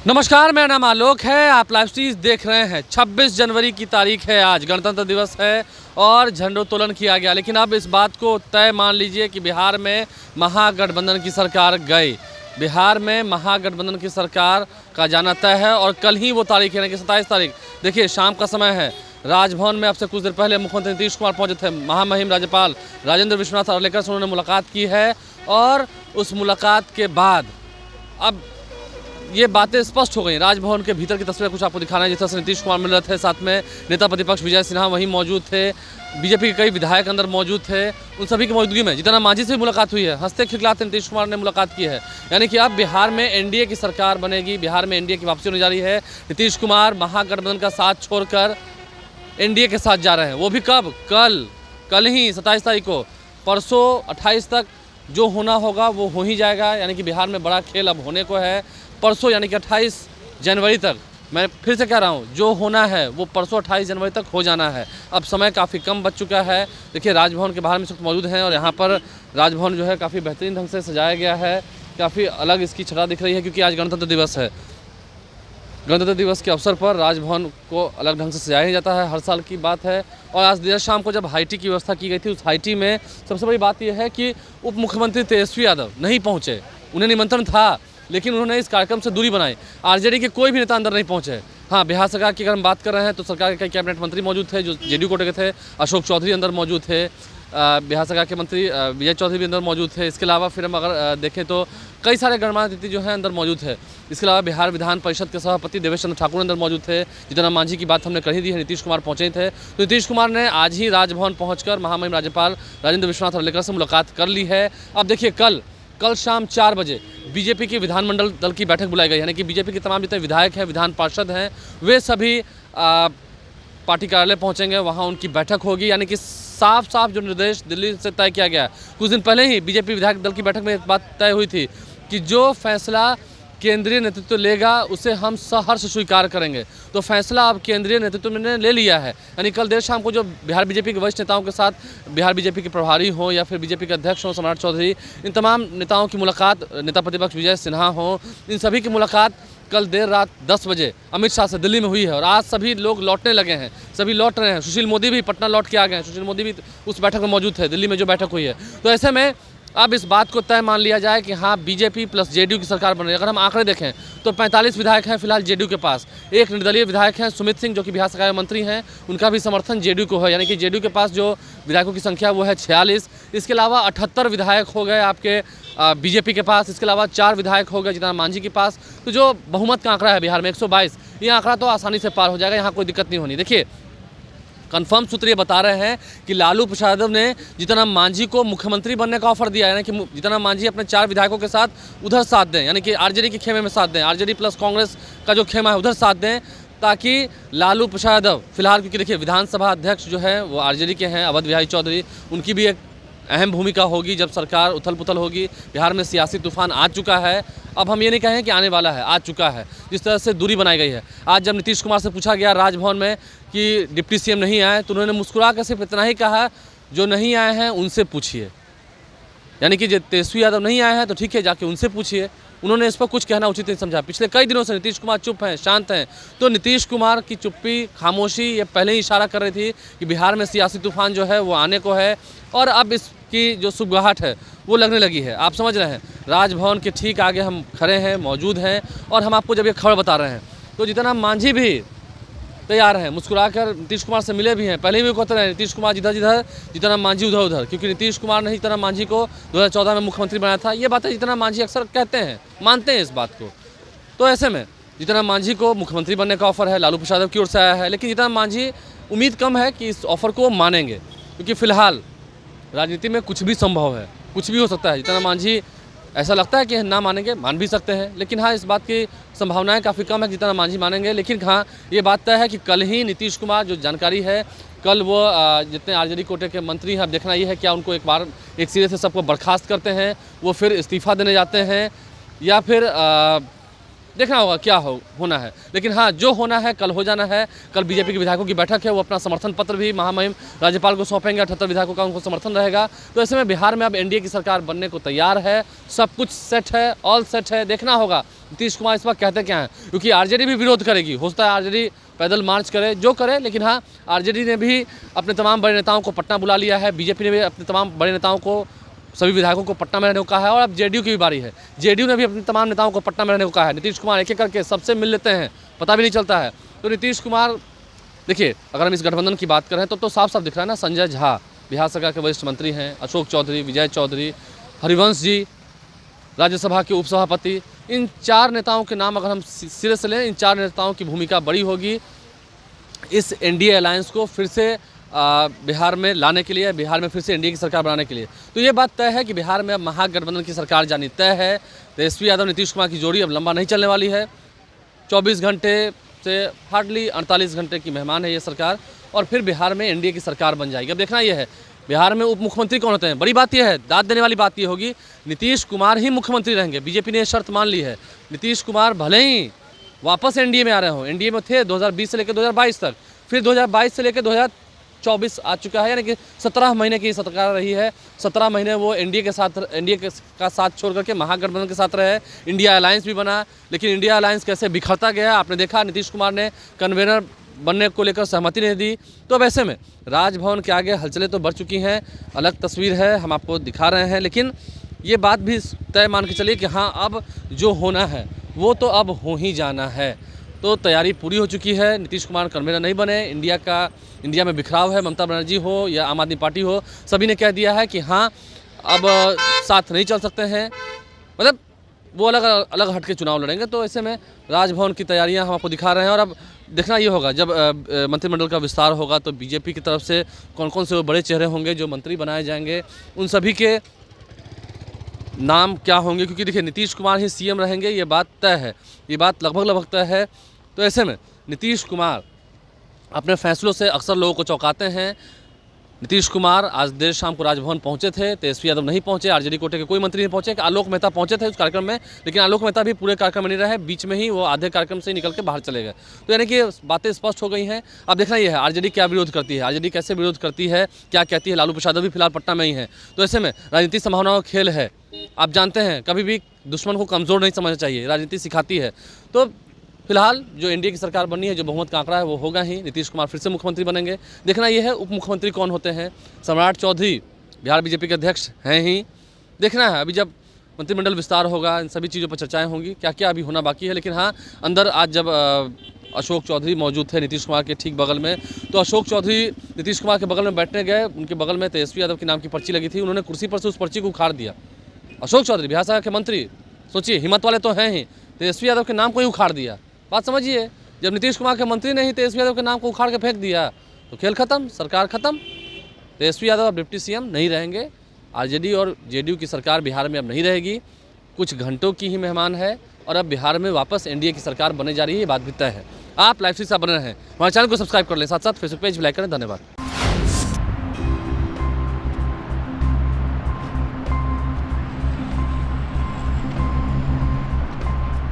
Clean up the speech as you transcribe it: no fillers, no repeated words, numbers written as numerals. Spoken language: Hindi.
नमस्कार, मेरा नाम आलोक है। आप लाइव स्ट्रीम देख रहे हैं। 26 जनवरी की तारीख है, आज गणतंत्र दिवस है और झंडोत्तोलन किया गया। लेकिन अब इस बात को तय मान लीजिए कि बिहार में महागठबंधन की सरकार गई। बिहार में महागठबंधन की सरकार का जाना तय है और कल ही वो तारीख है, यानी कि 27 तारीख। देखिए, शाम का समय है। राजभवन में अब से कुछ देर पहले मुख्यमंत्री नीतीश कुमार पहुंचे थे। महामहिम राज्यपाल राजेंद्र विश्वनाथ अर्लेकर से उन्होंने मुलाकात की है और उस मुलाकात के बाद अब ये बातें स्पष्ट हो गई। राजभवन के भीतर की तस्वीरें कुछ आपको दिखाना है। जिस तरह से नीतीश कुमार मिल रहे थे, साथ में नेता प्रतिपक्ष विजय सिन्हा वहीं मौजूद थे, बीजेपी के कई विधायक अंदर मौजूद थे। उन सभी की मौजूदगी में जीतन राम मांझी से भी मुलाकात हुई है। हंसते खिलखिलाते नीतीश कुमार ने मुलाकात की है। यानी कि अब बिहार में एनडीए की सरकार बनेगी, बिहार में एनडीए की वापसी होने जा रही है। नीतीश कुमार महागठबंधन का साथ छोड़कर एनडीए के साथ जा रहे हैं। वो भी कब? कल ही 27 तारीख को। परसों 28 तक जो होना होगा वो हो ही जाएगा। यानी कि बिहार में बड़ा खेल अब होने को है। परसों यानी कि 28 जनवरी तक, मैं फिर से कह रहा हूँ, जो होना है वो परसों 28 जनवरी तक हो जाना है। अब समय काफ़ी कम बच चुका है। देखिए, राजभवन के बाहर में सब मौजूद हैं और यहाँ पर राजभवन जो है काफ़ी बेहतरीन ढंग से सजाया गया है। काफ़ी अलग इसकी छटा दिख रही है क्योंकि आज गणतंत्र दिवस है। गणतंत्र दिवस के अवसर पर राजभवन को अलग ढंग से सजाया ही जाता है, हर साल की बात है। और आज देर शाम को जब हाई टी की व्यवस्था की गई थी, उस हाई टी में सबसे बड़ी बात यह है कि उप मुख्यमंत्री तेजस्वी यादव नहीं पहुँचे। उन्हें निमंत्रण था लेकिन उन्होंने इस कार्यक्रम से दूरी बनाई। आरजेडी के कोई भी नेता अंदर नहीं पहुंचे। हाँ, बिहार सरकार की अगर हम बात कर रहे हैं तो सरकार के कई कैबिनेट मंत्री मौजूद थे जो जेडीयू कोटे के थे। अशोक चौधरी अंदर मौजूद थे, बिहार सरकार के मंत्री विजय चौधरी भी अंदर मौजूद थे। इसके अलावा फिर हम अगर देखें तो कई सारे गणमान्य अतिथि जो हैं अंदर मौजूद है। इसके अलावा बिहार विधान परिषद के सभापति देवेश चंद्र ठाकुर अंदर मौजूद थे। जीतन राम मांझी की बात हमने कर ही दी है, नीतीश कुमार पहुंचे थे। तो नीतीश कुमार ने आज ही राजभवन पहुंचकर महामहिम राज्यपाल राजेंद्र विश्वनाथ अर्लेकर से मुलाकात कर ली है। अब देखिए, कल शाम 4 बजे बीजेपी की विधानमंडल दल की बैठक बुलाई गई। यानी कि बीजेपी के तमाम जितने विधायक हैं, विधान पार्षद हैं, वे सभी पार्टी कार्यालय पहुंचेंगे। वहां उनकी बैठक होगी। यानी कि साफ जो निर्देश दिल्ली से तय किया गया। कुछ दिन पहले ही बीजेपी विधायक दल की बैठक में एक बात तय हुई थी कि जो फैसला केंद्रीय नेतृत्व लेगा उसे हम सहर्ष स्वीकार करेंगे। तो फैसला अब केंद्रीय नेतृत्व ने ले लिया है। यानी कल देर शाम को जो बिहार बीजेपी के वरिष्ठ नेताओं के साथ बिहार बीजेपी के प्रभारी हों या फिर बीजेपी के अध्यक्ष हों सम्राट चौधरी, इन तमाम नेताओं की मुलाकात, नेता प्रतिपक्ष विजय सिन्हा हों, इन सभी की मुलाकात कल देर रात 10 बजे अमित शाह से दिल्ली में हुई है। और आज सभी लोग लौटने लगे हैं, सभी लौट रहे हैं। सुशील मोदी भी पटना लौट के आ गए हैं। सुशील मोदी भी उस बैठक में मौजूद थे, दिल्ली में जो बैठक हुई है। तो ऐसे में अब इस बात को तय मान लिया जाए कि हाँ, बीजेपी प्लस जेडीयू की सरकार बन रही है। अगर हम आंकड़े देखें तो 45 विधायक हैं फिलहाल जेडीयू के पास। एक निर्दलीय विधायक हैं सुमित सिंह, जो कि बिहार सरकार में मंत्री हैं, उनका भी समर्थन जेडीयू को है। यानी कि जेडीयू के पास जो विधायकों की संख्या वो है 46। इसके अलावा 78 विधायक हो गए आपके बीजेपी के पास। इसके अलावा 4 विधायक हो गए जीतन राम मांझी के पास। तो जो बहुमत का आंकड़ा है बिहार में 122, ये आंकड़ा तो आसानी से पार हो जाएगा, यहाँ कोई दिक्कत नहीं होनी। देखिए, कन्फर्म सूत्र ये बता रहे हैं कि लालू प्रसाद यादव ने जीतन राम मांझी को मुख्यमंत्री बनने का ऑफर दिया है। यानी कि जीतन राम मांझी अपने 4 विधायकों के साथ उधर साथ दें, यानी कि आरजेडी के खेमे में साथ दें, आरजेडी प्लस कांग्रेस का जो खेमा है उधर साथ दें, ताकि लालू प्रसाद यादव फिलहाल, क्योंकि देखिए विधानसभा अध्यक्ष जो है वो आरजेडी के हैं, अवध बिहारी चौधरी, उनकी भी एक अहम भूमिका होगी जब सरकार उथल पुथल होगी। बिहार में सियासी तूफान आ चुका है। अब हम ये नहीं कहें कि आने वाला है, आ चुका है। जिस तरह से दूरी बनाई गई है, आज जब नीतीश कुमार से पूछा गया राजभवन में कि डिप्टी सीएम नहीं आए, तो उन्होंने मुस्कुरा कर सिर्फ इतना ही कहा, जो नहीं आए हैं उनसे पूछिए। यानी कि जो तेजस्वी यादव नहीं आए हैं तो ठीक है, जाके उनसे पूछिए। उन्होंने इस पर कुछ कहना उचित नहीं समझा। पिछले कई दिनों से नीतीश कुमार चुप हैं, शांत हैं। तो नीतीश कुमार की चुप्पी, खामोशी ये पहले ही इशारा कर रही थी कि बिहार में सियासी तूफान जो है वो आने को है और अब इसकी जो सुगबुगाहट है वो लगने लगी है। आप समझ रहे हैं, राजभवन के ठीक आगे हम खड़े हैं, मौजूद हैं और हम आपको जब ये खबर बता रहे हैं तो जीतन राम मांझी भी तैयार हैं, मुस्कुराकर नीतीश कुमार से मिले भी हैं। पहले भी कहते रहे नीतीश कुमार जिधर जीतन राम मांझी उधर, क्योंकि नीतीश कुमार ने जीतन राम मांझी को 2014 में मुख्यमंत्री बनाया था। ये बातें जीतन राम मांझी अक्सर कहते हैं, मानते हैं इस बात को। तो ऐसे में जीतन राम मांझी को मुख्यमंत्री बनने का ऑफर है, लालू प्रसाद यादव की ओर से आया है। लेकिन जीतन राम मांझी उम्मीद कम है कि इस ऑफर को मानेंगे, क्योंकि फिलहाल राजनीति में कुछ भी संभव है, कुछ भी हो सकता है। जीतन राम मांझी ऐसा लगता है कि ना मानेंगे, मान भी सकते हैं, लेकिन हाँ, इस बात की संभावनाएं काफ़ी कम है कि जीतन राम मांझी मानेंगे। लेकिन हाँ, ये बात तय है कि कल ही नीतीश कुमार, जो जानकारी है, कल वो जितने आरजेडी कोटे के मंत्री हैं, अब देखना ये है क्या उनको एक बार एक सिरे से सबको बर्खास्त करते हैं, वो फिर इस्तीफा देने जाते हैं, या फिर देखना होगा क्या होना है। लेकिन हाँ, जो होना है कल हो जाना है। कल बीजेपी के विधायकों की बैठक है, वो अपना समर्थन पत्र भी महामहिम राज्यपाल को सौंपेंगे। 78 विधायकों का उनको समर्थन रहेगा। तो ऐसे में बिहार में अब एनडीए की सरकार बनने को तैयार है, सब कुछ सेट है, ऑल सेट है। देखना होगा नीतीश कुमार इस वक्त कहते क्या हैं, क्योंकि आरजेडी भी विरोध करेगी। हो सकता है आरजेडी पैदल मार्च करे, जो करे, लेकिन हाँ, आरजेडी ने भी अपने तमाम बड़े नेताओं को पटना बुला लिया है। बीजेपी ने भी अपने तमाम बड़े नेताओं को, सभी विधायकों को पटना में रहने को कहा है। और अब जेडीयू की भी बारी है, जेडीयू ने भी अपने तमाम नेताओं को पटना में रहने को कहा है। नीतीश कुमार एक एक करके सबसे मिल लेते हैं, पता भी नहीं चलता है। तो नीतीश कुमार, देखिए, अगर हम इस गठबंधन की बात करें तो साफ साफ दिख रहा है ना। संजय झा बिहार सरकार के वरिष्ठ मंत्री हैं, अशोक चौधरी, विजय चौधरी, हरिवंश जी राज्यसभा के उपसभापति, इन 4 नेताओं के नाम अगर हम सिरे से लें, इन 4 नेताओं की भूमिका बड़ी होगी इस एनडीए अलायंस को फिर से बिहार में लाने के लिए, बिहार में फिर से एनडीए की सरकार बनाने के लिए। तो ये बात तय है कि बिहार में अब महागठबंधन की सरकार जानी तय है। तेजस्वी यादव नीतीश कुमार की जोड़ी अब लंबा नहीं चलने वाली है। 24 घंटे से हार्डली 48 घंटे की मेहमान है ये सरकार, और फिर बिहार में एनडीए की सरकार बन जाएगी। अब देखना ये है बिहार में उप मुख्यमंत्री कौन होते हैं। बड़ी बात यह है, दाद देने वाली बात ये होगी, नीतीश कुमार ही मुख्यमंत्री रहेंगे। बीजेपी ने यह शर्त मान ली है। नीतीश कुमार भले ही वापस एनडीए में आ रहे हों, एनडीए में थे 2020 से लेकर 2022 तक, फिर 2022 से लेकर 2024 आ चुका है, यानी कि 17 महीने की सरकार रही है। 17 महीने वो एनडीए का साथ छोड़ करके महागठबंधन के साथ रहे। इंडिया अलायंस भी बना, लेकिन इंडिया अलायंस कैसे बिखरता गया आपने देखा। नीतीश कुमार ने कन्वेनर बनने को लेकर सहमति नहीं दी। तो अब ऐसे में राजभवन के आगे हलचलें तो बढ़ चुकी हैं, अलग तस्वीर है, हम आपको दिखा रहे हैं। लेकिन ये बात भी तय मान के चलिए कि हाँ, अब जो होना है वो तो अब हो ही जाना है। तो तैयारी पूरी हो चुकी है। नीतीश कुमार कन्वेनर नहीं बने, इंडिया में बिखराव है, ममता बनर्जी हो या आम आदमी पार्टी हो, सभी ने कह दिया है कि हाँ, अब साथ नहीं चल सकते हैं, मतलब वो अलग हट के चुनाव लड़ेंगे। तो ऐसे में राजभवन की तैयारियां हम आपको दिखा रहे हैं। और अब देखना ये होगा, जब मंत्रिमंडल का विस्तार होगा तो बीजेपी की तरफ से कौन कौन से वो बड़े चेहरे होंगे जो मंत्री बनाए जाएंगे, उन सभी के नाम क्या होंगे। क्योंकि देखिए, नीतीश कुमार ही सीएम रहेंगे, ये बात तय है, ये बात लगभग तय है। तो ऐसे में नीतीश कुमार अपने फैसलों से अक्सर लोगों को चौंकाते हैं। नीतीश कुमार आज देर शाम को राजभवन पहुंचे थे, तेजस्वी यादव नहीं पहुंचे, आरजेडी कोटे के कोई मंत्री नहीं पहुंचे। आलोक मेहता पहुंचे थे उस कार्यक्रम में, लेकिन आलोक मेहता भी पूरे कार्यक्रम में नहीं रहे, बीच में ही वो आधे कार्यक्रम से निकल के बाहर चले गए। तो यानी कि बातें स्पष्ट हो गई हैं। अब देखना ये है आरजेडी क्या विरोध करती है, आरजेडी कैसे विरोध करती है, क्या कहती है। लालू प्रसाद भी फिलहाल पटना में ही है। तो ऐसे में राजनीतिक संभावनाओं का खेल है। आप जानते हैं, कभी भी दुश्मन को कमज़ोर नहीं समझना चाहिए, राजनीति सिखाती है। तो फिलहाल जो एनडीए की सरकार बननी है, जो बहुमत का आंकड़ा है वो होगा ही। नीतीश कुमार फिर से मुख्यमंत्री बनेंगे। देखना यह है उप मुख्यमंत्री कौन होते हैं। सम्राट चौधरी बिहार बीजेपी के अध्यक्ष हैं ही। देखना है अभी जब मंत्रिमंडल विस्तार होगा, इन सभी चीज़ों पर चर्चाएं होंगी, क्या क्या अभी होना बाकी है। लेकिन हाँ, अंदर आज जब अशोक चौधरी मौजूद थे नीतीश कुमार के ठीक बगल में, तो अशोक चौधरी नीतीश कुमार के बगल में बैठने गए। उनके बगल में तेजस्वी यादव के नाम की पर्ची लगी थी, उन्होंने कुर्सी पर से उस पर्ची को उखाड़ दिया। अशोक चौधरी बिहार सरकार के मंत्री, सोचिए, हिम्मत वाले तो हैं ही, तेजस्वी यादव के नाम को ही उखाड़ दिया। बात समझिए, जब नीतीश कुमार के मंत्री ने ही तेजस्वी यादव के नाम को उखाड़ के फेंक दिया तो खेल खत्म, सरकार खत्म। तेजस्वी यादव अब डिप्टी सीएम नहीं रहेंगे। आरजेडी और जेडीयू की सरकार बिहार में अब नहीं रहेगी, कुछ घंटों की ही मेहमान है। और अब बिहार में वापस एनडीए की सरकार बनने जा रही है, ये बात भी तय है। आप लाइव से बने रहें, हमारे चैनल को सब्सक्राइब कर लें, साथ साथ फेसबुक पेज भी लाइक करें। धन्यवाद।